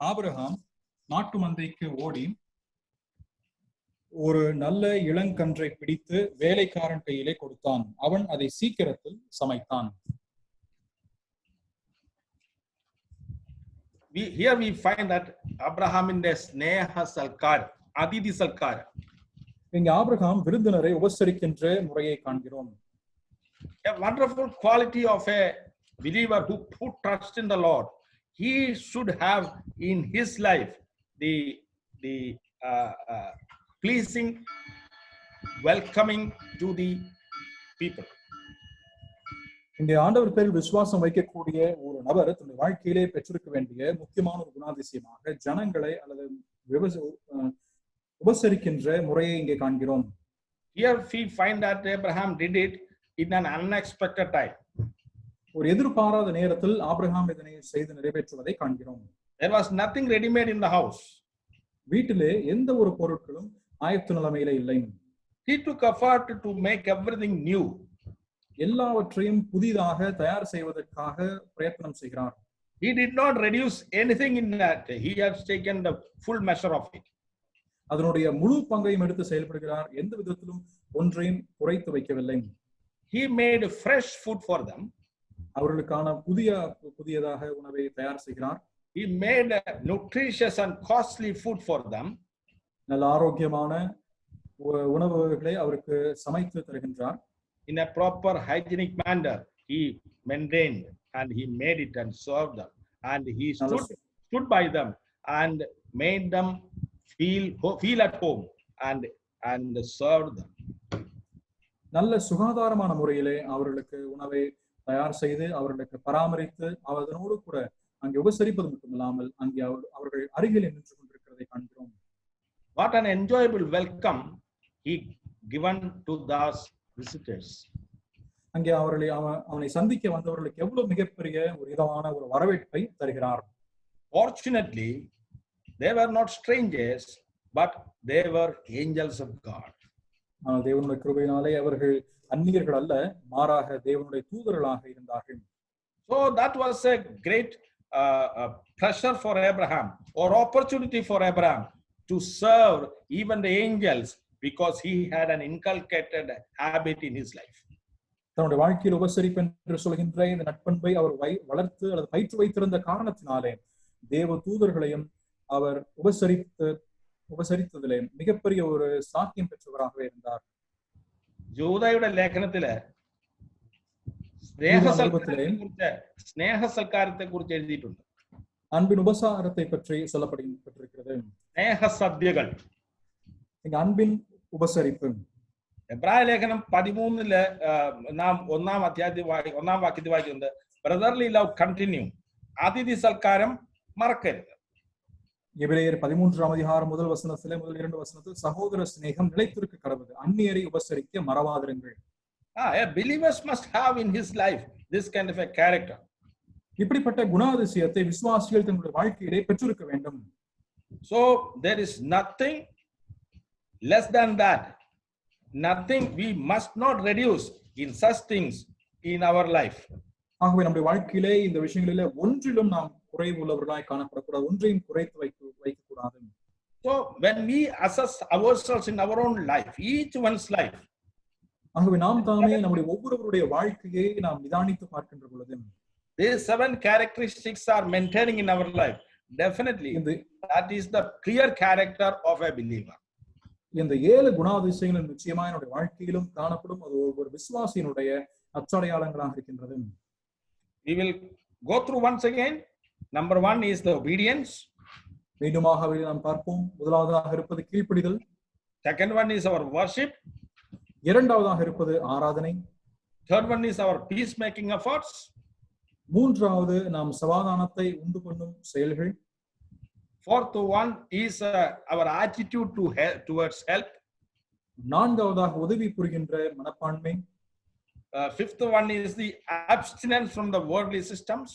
ஆபிரகாம் நாட்டு மந்தைக்கு ஓடி ஒரு நல்ல இளங்கன்றை பிடித்து வேலைக்காரன் கையிலே கொடுத்தான். அவன் அதை சீக்கிரத்தில் சமைத்தான். Here we find that Abraham in the Sneha Salkar, Aditi Salkar. இங்கே ஆபிரகாம் விருந்தினரை உபசரிக்கின்ற முறையை காண்கிறோம். A wonderful quality of a believer who put trust in the Lord. He should have in his life the pleasing welcoming to the people. இங்கே ஆண்டவர் பேரில் விசுவாசம் வைக்கக்கூடிய ஒரு நபர் தன்னுடைய வாழ்க்கையிலே பெற்றிருக்க வேண்டிய முக்கியமான ஒரு குணாதிசயமாக ஜனங்களை அல்லது உபசரிக்கின்ற முறையை இங்கே காண்கிறோம். Here we find that Abraham did it in an unexpected time. ஒரு எதிர்பாராத நேரத்தில் ஆபிரகாம் இதனை செய்து நிறைவேற்றுவதை காண்கிறோம். There was nothing ready made in the house. வீட்டிலே எந்த ஒரு பொருட்களும் ஆயத்த நிலைமையில இல்லை. He took effort to make everything new. எல்லாவற்றையும் புதிதாக தயார் செய்வதற்காக பிரயத்தனம் செய்கிறார். He did not reduce anything in that. He has taken the full measure of it. அதனுடைய முழு பங்கையும் எடுத்து செயல்படுகிறார். எந்த விதத்திலும் ஒன்றையும் குறைத்து வைக்கவில்லை. He made fresh food for them. அவர்களுக்கான புதியதாக உணவை தயார் செய்கிறார். He made nutritious and costly food for them. நல்ல ஆரோக்கியமான உணவுகளை அவருக்கு சமைத்து தருகின்றார். In a proper hygienic manner, he maintained and he made it and served them. And he stood by them and made them feel at home and served them. நல்ல சுகாதாரமான முறையிலே அவர்களுக்கு உணவை தயார் செய்து அவர்களுக்கு பராமரித்து அதனோடு கூட அங்கே உபசரிப்பது மட்டுமில்லாமல் அங்கே அவர்கள் அருகில் நின்று கொண்டிருக்கிறதை காண்கிறோம். What an enjoyable welcome he given to those visitors. அங்கே அவனை சந்திக்க வந்தவர்களுக்கு எவ்வளவு மிகப்பெரிய ஒரு இதமான ஒரு வரவேற்பை தருகிறார். Fortunately, they were not strangers, but they were angels of God. ஆனால் தேவனுடைய கிருபையினாலே அவர்கள் அந்நியர்கள் அல்ல, மாறாக தேவனுடைய தூதர்களாக இருந்தார்கள். So that was a great pressure for Abraham, or opportunity for Abraham to serve even the angels, because he had an inculcated habit in his life. தன்னுடைய வாழ்க்கையில் உபசரிப்பு என்று சொல்கின்ற இந்த நட்பண்பை அவர் வளர்த்து அல்லது பயிற்று வைத்திருந்த காரணத்தினாலே தேவ தூதர்களையும் அவர் உபசரித்ததிலே மிகப்பெரிய ஒரு சாக்கியம் பெற்றவராகவே இருந்தார். யூதாயுடைய லேഖനத்திலே ஸ்நேக சல்காரத்தை குறித்து எழுதியிട്ടുണ്ട്. அன்பின் உபசாரத்தை பற்றி சொல்லப்பட்டிருக்கிறது. ஸ்நேக சத்யகள், அன்பின் உபசரிப்பு. എബ്രായ ലേഖനം 13 നാം ഒന്നാം വാക്യത്തിൽ വായിക്കുന്നത്, ബ്രദർലി ലവ് കണ്ടിന്യൂ, അതിഥി സൽക്കാരം മറക്കരുത്. எபிரேயர் 13ஆம் அதிகாரம் முதல் வசனத்திலே முதல் 2 வசனத்தில் சகோதர சிநேகம் நிலைத்திருக்க கடவுது, அந்நியரை உபசரிக்க மறவாதிருங்கள். Believers must have in his life this kind of a character. இப்படிப்பட்ட குணாதிசயத்தை விசுவாசிகள் தங்களுடைய வாழ்க்கையிலே பெற்றிருக்க வேண்டும். So there is nothing less than that. Nothing we must not reduce in such things in our life. ஆகவே நம்முடைய வாழ்க்கையிலே இந்த விஷயங்களிலே ஒன்றிலும் நாம் குறைவு உள்ளவர்களாய் காணப்படக்கூடாது, ஒன்றையும் குறைத்து வைக்க கூடாது. So when we assess ourselves in our own life, each one's life, ஆகவே நாம் தாமே நம்முடைய ஒவ்வொருவருடைய வாழ்க்கையை நாம் நிதானித்து பார்க்கின்ற பொழுது these 7 characteristics are maintaining in our life. Definitely that is the clear character of a believer. இந்த 7 குணாதிசயங்கள் நிச்சயமாக என்னுடைய வாழ்க்கையிலும் காணப்படும். அது ஒவ்வொரு விசுவாசியினுடைய அச்சடையாளங்களாக இருக்கின்றது. We will go through once again. Number 1 is the obedience. மீண்டுமாக நாம் பார்ப்போம். முதலாவதாக இருப்பது கீழ்ப்படிதல். Second one is our worship. இரண்டாவதாக இருப்பது ஆராதனை. Third one is our peace making efforts. மூன்றாவது நாம் சமாதானத்தை உண்டு பண்ணும் செயல்கள். Fourth one is our attitude towards help. நான்காவதாக உதவி புரிகின்ற மனப்பான்மை. Fifth one is the abstinence from the worldly systems.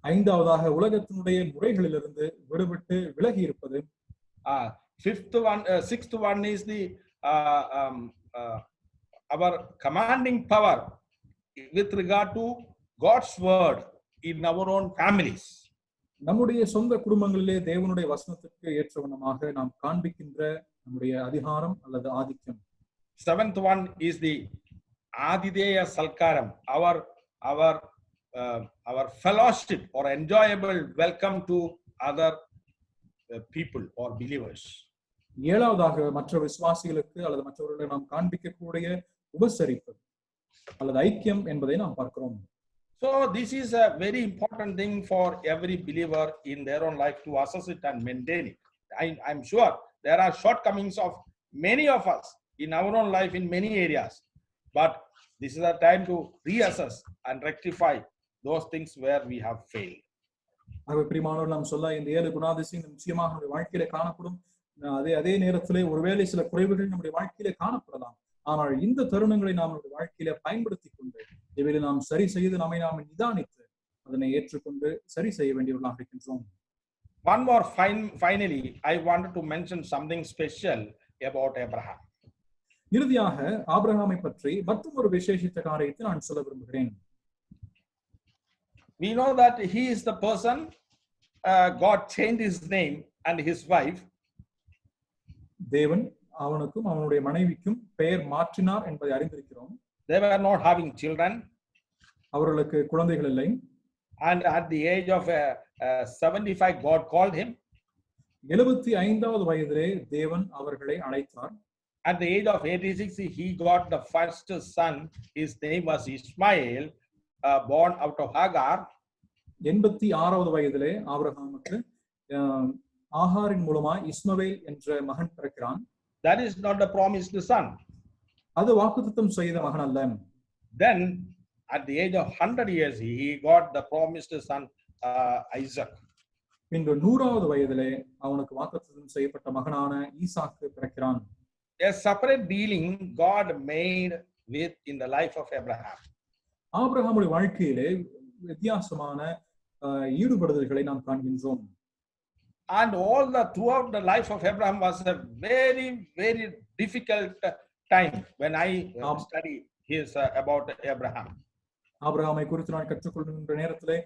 ஐந்தாவதாக உலகத்தினுடைய முறைகளிலிருந்து விடுபட்டு விலகி இருப்பது. Sixth one is the our commanding power with regard to God's word in our own families. நம்முடைய சொந்த குடும்பங்களிலே தேவனுடைய வசனத்திற்கு ஏற்றவண்ணமாக நாம் காண்பிக்கின்ற நம்முடைய அதிகாரம் அல்லது ஆதிக்கம். Seventh one is the Adideya Salkaram, our fellowship or enjoyable welcome to other people or believers. ஏழாவதாக மற்ற விசுவாசிகளுக்கு அல்லது மற்றவர்களை நாம் காண்பிக்கக்கூடிய உபசரிப்பு அல்லது ஐக்கியம் என்பதை நாம் பார்க்கிறோம். So this is a very important thing for every believer in their own life to assess it and maintain it. I'm sure there are shortcomings of many of us in our own life in many areas, but this is a time to reassess and rectify those things where we have failed. ஆகவே பிரியமானவர்கள், நாம் சொல்ல இந்த 7 குணாதிசயங்கள் நிச்சயமாக நம்முடைய வாழ்க்கையிலே காணப்படும். அதே நேரத்திலே ஒருவேளை சில குறைவுகள் நம்முடைய வாழ்க்கையிலே காணப்படலாம். ஆனால் இந்த தருணங்களை நாம் நம்முடைய வாழ்க்கையில பயன்படுத்தி கொண்டு இவைகளை நாம் சரி செய்து நம்மை நாம் நிதானித்து அதனை ஏற்றுக்கொண்டு சரி செய்ய வேண்டியவர்களாக இருக்கின்றோம். One more finally, I wanted to mention something special about Abraham. இறுதியாக ஆபிரகாமை பற்றி மற்றொரு விசேஷித்த காரியத்தை நான் சொல்ல விரும்புகிறேன். We know that he is the person God changed his name and his wife. தேவன் அவனுக்கும் அவனுடைய மனைவிக்கும் பெயர் மாற்றினார் என்பதை அறிந்திருக்கிறோம். They were not having children. அவர்களுக்கு குழந்தைகள் இல்லை. And at the age of 75 God called him. 75வது வயதிலே தேவன் அவர்களை அழைத்தார். At the age of 86 he got the first son. His name was Ishmael, born out of Hagar. 86வது வயதிலே ஆபிரகாமுக்கு ஆகாரின் மூலமாய் இஸ்மவேல் என்ற மகன் பிறக்கிறான். That is not the promised son. அது வாக்குத்தத்தம் செய்த மகன் அல்ல. Then at the age of 100 years he got the promised son Isaac. பின்பு 100வது வயதிலே அவனுக்கு வாக்குத்தத்தம் செய்யப்பட்ட மகனான ஈசாக்கு பிறக்கிறான். A separate dealing God made with in the life of Abraham. ஆபிரகாமுடைய வாழ்க்கையிலே வித்தியாசமான ஈடுபடுதல்களை நாம் காண்கின்றோம். And throughout the life of Abraham was a very, very difficult time when I Um, study his about Abraham. ஆபிரகாமை குறித்து நான் கற்றுக்கொள்கின்ற நேரத்திலே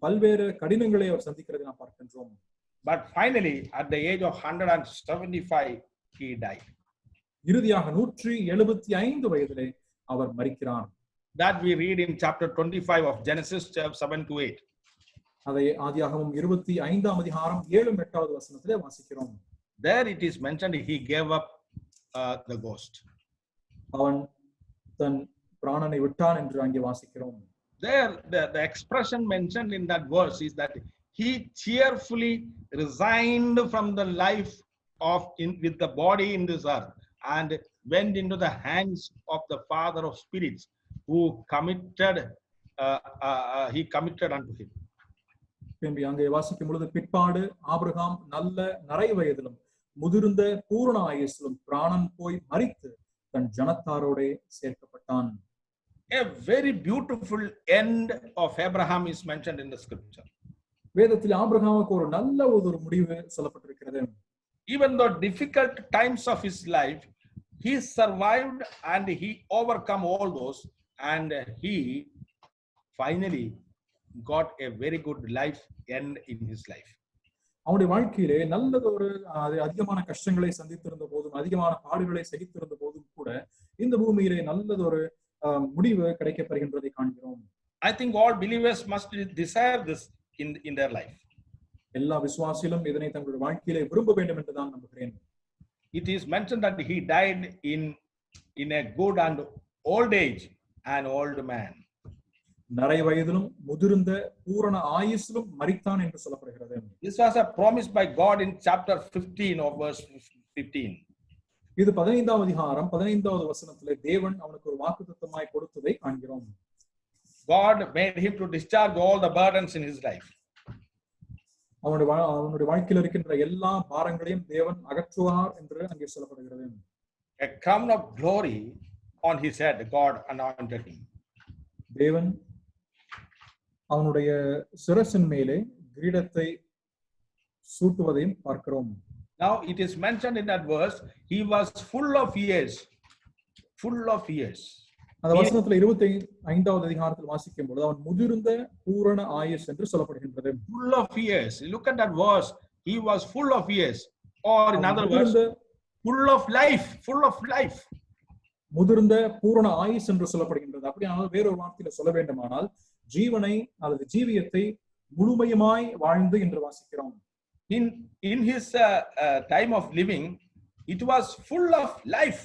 பல்வேறு கடினங்களை அவர் சந்திக்கிறதை நாம் பார்க்கின்றோம். But finally, at the age of 175, he died. இறுதியாக 175 வயதிலே அவர் மரிக்கிறார். That we read in chapter 25 of Genesis 7-8. அதை ஆதியாகமம் 25ஆம் அதிகாரம் 7-8வது வசனத்திலே வாசிக்கிறோம். There it is mentioned he gave up the ghost. அவன் தன் பிராணனை விட்டான் என்று அங்கே வாசிக்கிறோம். There the expression mentioned in that verse is that he cheerfully resigned from the life of with the body in this earth and went into the hands of the Father of spirits who he committed unto him. பின்பு அங்கே வாசிக்கும் பொழுது பிற்பாடு Abraham நல்ல நரை வயதிலும் முதிர்ந்த பூரண ஆயுசிலும் பிராணன் போய் மரித்து தன் ஜனத்தாரோட சேர்க்கப்பட்டான். A very beautiful end of Abraham is mentioned in the scripture. வேதத்தில் ஆபிரகாமுக்கு ஒரு நல்ல ஒரு முடிவு சொல்லப்பட்டிருக்கிறது. Even though difficult times of his life, he survived and he overcome all those, and he finally got a very good life end in his life. அவனுடைய வாழ்க்கையிலே நல்லதொரு அதிகமான கஷ்டங்களை சந்தித்திருந்த போதும் அதிகமான பாடுகளை சகித்திருந்த போதும் கூட இந்த பூமியிலே நல்லதொரு முடிவு கிடைக்கப்பெறுகின்றதை காண்கிறோம். I think all believers must desire this in their life. எல்லா விசுவாசிகளும் இதனை தங்களுடைய வாழ்க்கையிலே விரும்ப வேண்டும் என்று தான் நம்புகிறேன். It is mentioned that he died in a good and old age, an old man. நரை வயதிலும் முதிர்ந்த பூரண ஆயுசிலும் மரித்தான் என்று சொல்லப்படுகிறது. This was a promise by God in chapter 15 of verse 15. இது 15ஆம் அதிகாரம் 15வது வசனத்திலே தேவன் அவனுக்கு ஒரு வாக்குத்தத்தமாய் கொடுத்ததை காண்கிறோம். God made him to discharge all the burdens in his life. அவனுடைய வாழ்க்கையில் இருக்கின்ற எல்லா பாரங்களையும் தேவன் அகற்றுவார் என்று அங்கே சொல்லப்படுகிறது. A crown of glory on his head, God anointed him. தேவன் அவனுடைய சிரசின் மேலே கிரீடத்தை சூட்டுவதையும் பார்க்கிறோம். Now it is mentioned in that verse, he was full of years. அந்த வசனத்துல 25வது அதிகாரத்தில் வாசிக்கும் பொழுது அவன் முதிர்ந்த பூரண ஆயுஸ் என்று சொல்லப்படுகின்றது. Full of years. Look at that verse. He was full of years, or in other words, full of life. முதிர்ந்த பூரண ஆயுஸ் என்று சொல்லப்படுகின்றது. அப்படியானால் வேறொரு வார்த்தையில சொல்ல வேண்டுமானால் ஜீவனை அல்லது ஜீவியத்தை முழுமையுமாய் வாழ்ந்து என்று வாசிக்கிறோம். In his time of living, it was full of life.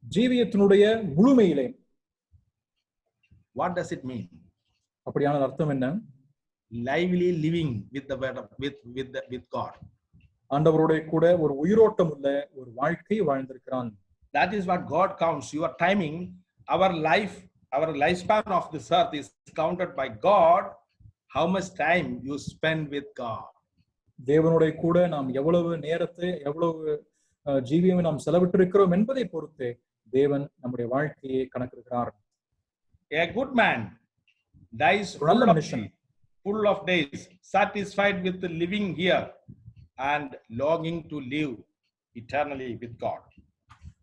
ஜீவியத்தினுடைய முழுமையிலே. What does it mean? அப்படியான அர்த்தம் என்ன? Lively living with the word with God. ஆண்டவரோட கூட ஒரு உயிரோட்டம் உள்ள ஒரு வாழ்க்கை வாழ்ந்திருக்கிறான். That is what God counts. Your timing, our lifespan of this earth is counted by God. How much time you spend with God. தேவனுடைய கூட நாம் எவ்வளவு நேரத்தை எவ்வளவு ஜீவியம் நாம் செலவிட்டிருக்கிறோம் என்பதை பொறுத்து தேவன் நம்முடைய வாழ்க்கையை கணக்கிடுகிறார். A good man dies full of days, satisfied with living here and longing to live eternally with God.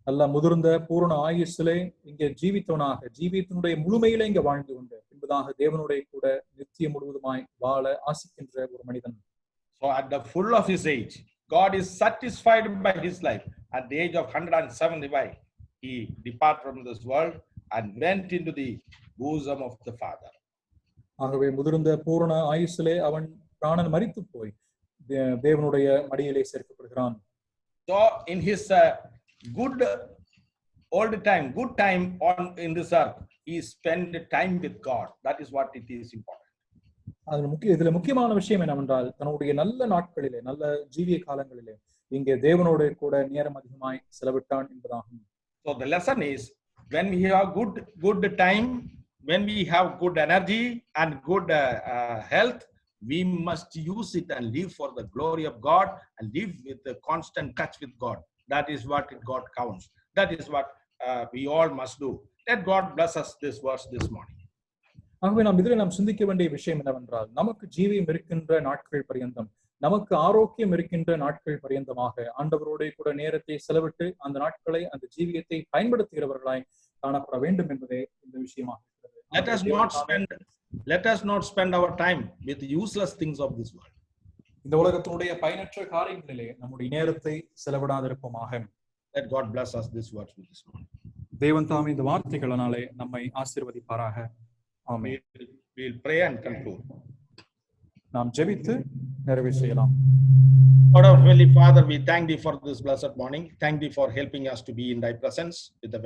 நல்ல முதிர்ந்த பூரண ஆயுசிலே இங்கே ஜீவித்தவனாக ஜீவியத்தினுடைய முழுமையிலே இங்கே வாழ்ந்து கொண்டு பின்பதாக தேவனுடைய கூட நித்திய முழுவதுமாய் வாழ ஆசிக்கின்ற ஒரு மனிதன். So at the full of his age, God is satisfied by his life. At the age of 175, he departed from this world and went into the bosom of the Father. ஆகவே முதிர்ந்த பூரண ஆயுசிலே அவன் பிராணன் மரித்து போய் தேவனுடைய மடியிலே சேர்க்கப்படுகிறான். So in his good time in this earth, he spent time with God. That is what it is important. இதுல முக்கியமான விஷயம் என்னவென்றால் தன்னுடைய நல்ல நாட்களிலே நல்ல ஜீவிய காலங்களிலே இங்கே தேவனோட கூட நேரம் அதிகமாய் செலவிட்டான் என்பதாகும். So the lesson is, when we have good time, when we have good energy and good health, we must use it and live for the glory of God and live with the constant touch with God. That is what God counts. That is what we all must do. Let God bless us this verse this morning. ஆகவே நாம் இதில் நாம் சிந்திக்க வேண்டிய விஷயம் என்னவென்றால் நமக்கு ஜீவியம் இருக்கின்ற நாட்கள் பரியந்தம் நமக்கு ஆரோக்கியம் இருக்கின்ற நாட்கள் பரியந்தமாக ஆண்டவரோட கூட நேரத்தை செலவிட்டு அந்த நாட்களை அந்த ஜீவியத்தை பயன்படுத்துகிறவர்களாய் காணப்பட வேண்டும் என்பதே இந்த விஷயமாக இருக்கிறது. Let us not spend our time with useless things of this world. இந்த உலகத்தினுடைய பயனற்ற காரியங்களிலே நம்முடைய நேரத்தை செலவிடாதிருப்போமாக. Let God bless us this words with this morning. தேவன் தாமே இந்த வார்த்தைகளினாலே நம்மை ஆசீர்வதிப்பாராக. ஆமென். We'll pray and conclude. நாம் ஜெபித்து நிறைவு செய்யலாம். Lord, our Heavenly Father, we thank thee for this blessed morning. Thank thee for helping us to be in thy presence with the